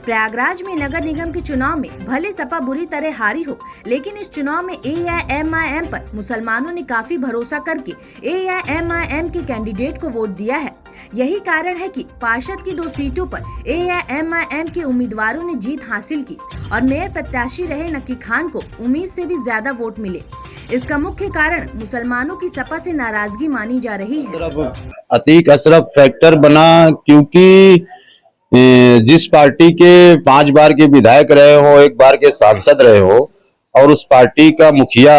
प्रयागराज में नगर निगम के चुनाव में भले सपा बुरी तरह हारी हो, लेकिन इस चुनाव में AIMIM पर मुसलमानों ने काफी भरोसा करके AIMIM के कैंडिडेट को वोट दिया है। यही कारण है कि पार्षद की 2 सीटों पर AIMIM के उम्मीदवारों ने जीत हासिल की और मेयर प्रत्याशी रहे नकी खान को उम्मीद से भी ज्यादा वोट मिले। इसका मुख्य कारण मुसलमानों की सपा से नाराजगी मानी जा रही है। अतीक अशरफ फैक्टर बना क्योंकि जिस पार्टी के 5 बार के विधायक रहे हो, 1 बार के सांसद रहे हो और उस पार्टी का मुखिया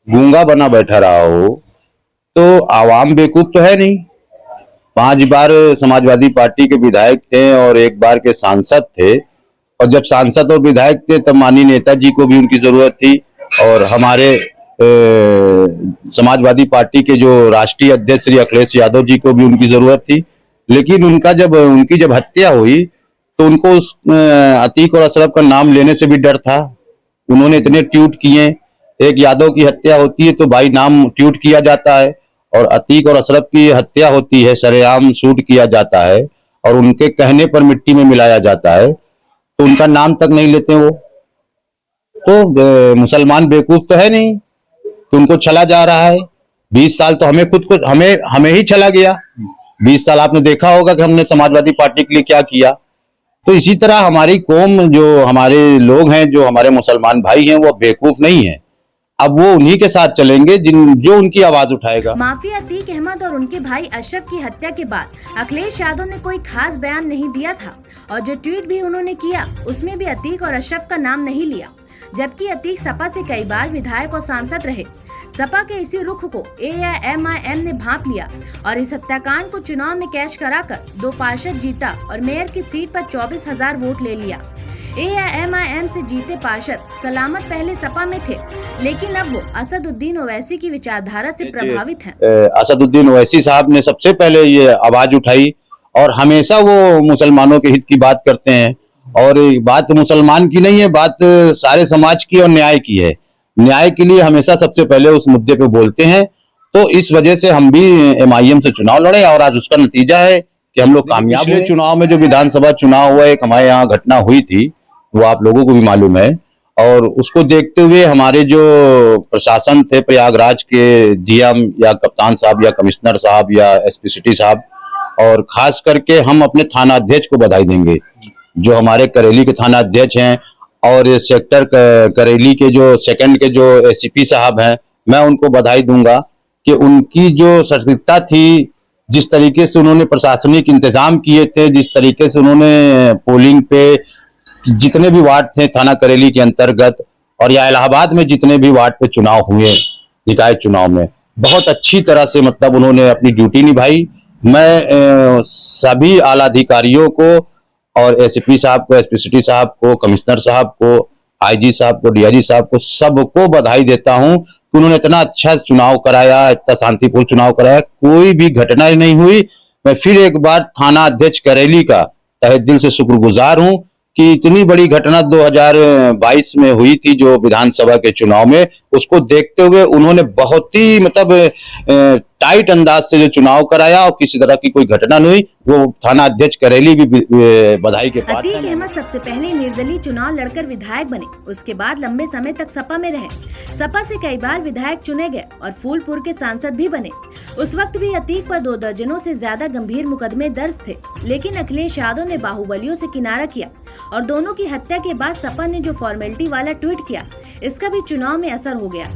गूंगा बना बैठा रहा हो, तो आवाम बेवकूफ तो है नहीं। 5 बार समाजवादी पार्टी के विधायक थे और 1 बार के सांसद थे, और जब सांसद और विधायक थे तब माननीय नेताजी को भी उनकी जरूरत थी और हमारे समाजवादी पार्टी के जो राष्ट्रीय अध्यक्ष श्री अखिलेश यादव जी को भी उनकी जरूरत थी। लेकिन उनकी जब हत्या हुई तो उनको अतीक और अशरफ का नाम लेने से भी डर था। उन्होंने इतने ट्वीट किए, एक यादव की हत्या होती है तो भाई नाम ट्वीट किया जाता है, और अतीक और अशरफ की हत्या होती है सरेआम शूट किया जाता है और उनके कहने पर मिट्टी में मिलाया जाता है, तो उनका नाम तक नहीं लेते वो। तो मुसलमान बेवकूफ तो है नहीं कि उनको छला जा रहा है। 20 साल तो हमें ही छला गया। 20 साल आपने देखा होगा कि हमने समाजवादी पार्टी के लिए क्या किया। तो इसी तरह हमारी कौम, जो हमारे लोग हैं, जो हमारे मुसलमान भाई हैं, वो बेवकूफ नहीं है। अब वो उन्हीं के साथ चलेंगे जो उनकी आवाज उठाएगा। माफिया अतीक अहमद और उनके भाई अशरफ की हत्या के बाद अखिलेश यादव ने कोई खास बयान नहीं दिया था और जो ट्वीट भी उन्होंने किया उसमें भी अतीक और अशरफ का नाम नहीं लिया, जबकि अतीक सपा से कई बार विधायक और सांसद रहे। सपा के इसी रुख को AIMIM ने भांप लिया और इस हत्याकांड को चुनाव में कैश कराकर 2 पार्षद जीता और मेयर की सीट पर 24,000 वोट ले लिया। AIMIM से जीते पार्षद सलामत पहले सपा में थे, लेकिन अब वो असदुद्दीन ओवैसी की विचारधारा से प्रभावित हैं। असदुद्दीन ओवैसी साहब ने सबसे पहले ये आवाज उठाई और हमेशा वो मुसलमानों के हित की बात करते हैं, और बात मुसलमान की नहीं है, बात सारे समाज की और न्याय की है। न्याय के लिए हमेशा सबसे पहले उस मुद्दे पे बोलते हैं। तो इस वजह से हम भी MIM से चुनाव लड़े और आज उसका नतीजा है कि हम लोग कामयाब हुए। चुनाव में जो विधानसभा चुनाव हुआ, एक हमारे यहाँ घटना हुई थी, वो आप लोगों को भी मालूम है, और उसको देखते हुए हमारे जो प्रशासन थे, प्रयागराज के DM या कप्तान साहब या कमिश्नर साहब या SP सिटी साहब, और खास करके हम अपने थाना अध्यक्ष को बधाई देंगे, जो हमारे करेली के थाना अध्यक्ष हैं, और सेक्टर करेली के जो 2nd के जो ACP साहब हैं, मैं उनको बधाई दूंगा कि उनकी जो सटीकता थी, जिस तरीके से उन्होंने प्रशासनिक इंतजाम किए थे, जिस तरीके से उन्होंने पोलिंग पे जितने भी वार्ड थे थाना करेली के अंतर्गत और या इलाहाबाद में जितने भी वार्ड पे चुनाव हुए, निकाय चुनाव में, बहुत अच्छी तरह से मतलब उन्होंने अपनी ड्यूटी निभाई। मैं सभी आला अधिकारियों को और ACP साहब को, SP सिटी साहब को, कमिश्नर साहब को, IG साहब को, DIG साहब को, सबको बधाई देता हूं कि उन्होंने इतना अच्छा चुनाव कराया, इतना शांतिपूर्ण चुनाव कराया, कोई भी घटना नहीं हुई। मैं फिर एक बार थाना अध्यक्ष करेली का तहे दिल से शुक्रगुजार हूं कि इतनी बड़ी घटना 2022 में हुई थी जो विधानसभा के चुनाव में, उसको देखते हुए उन्होंने बहुत ही मतलब टाइट अंदाज से जो चुनाव कराया और किसी तरह की कोई घटना नहीं हुई। वो थाना अध्यक्ष करेली भी बधाई के पात्र हैं। अतीक अहमद सबसे पहले निर्दलीय चुनाव लड़कर विधायक बने, उसके बाद लंबे समय तक सपा में रहे। सपा से कई बार विधायक चुने गए और फूलपुर के सांसद भी बने। उस वक्त भी अतीक पर 2 दर्जनों से ज्यादा गंभीर मुकदमे दर्ज थे, लेकिन अखिलेश यादव ने बाहुबलियों से किनारा किया और दोनों की हत्या के बाद सपा ने जो फॉर्मेलिटी वाला ट्वीट किया, इसका भी चुनाव में असर हो गया।